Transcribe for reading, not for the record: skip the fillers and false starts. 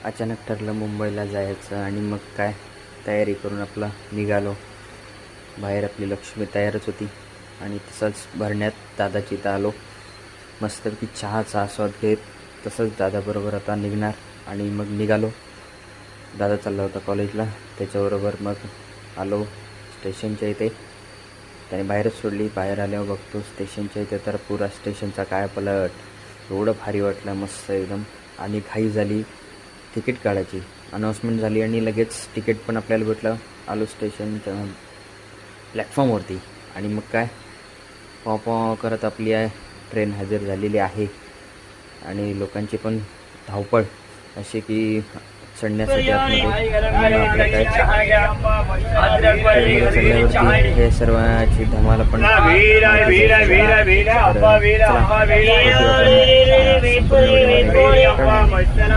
अचानक ठरलं मुंबईला जायचं आणि मग काय तयारी करून आपला निघालो बाहेर. आपली लक्ष्मी तयारच होती आणि तसंच भरण्यात दादाची इथं आलो. मस्तपैकी चहाचा आस्वाद घेत तसंच दादाबरोबर आता निघणार आणि मग निघालो. दादा चालला होता कॉलेजला, त्याच्याबरोबर मग आलो स्टेशनच्या इथे. त्याने बाहेरच सोडली. बाहेर आल्यावर बघतो स्टेशनच्या इथे तर पुरा स्टेशनचा काय पलट. एवढं भारी वाटलं, मस्त एकदम. आणि घाई झाली तिकीट काढायची. अनाऊन्समेंट झाली आणि लगेच तिकीट पण आपल्याला भेटलं. आलो स्टेशनच्या प्लॅटफॉर्मवरती आणि मग काय पॉ करत आपली ट्रेन हजर झालेली आहे. आणि लोकांची पण धावपळ अशी की चढण्यासाठी आतमध्ये आपलं काय हे सर्वांची धमाल पण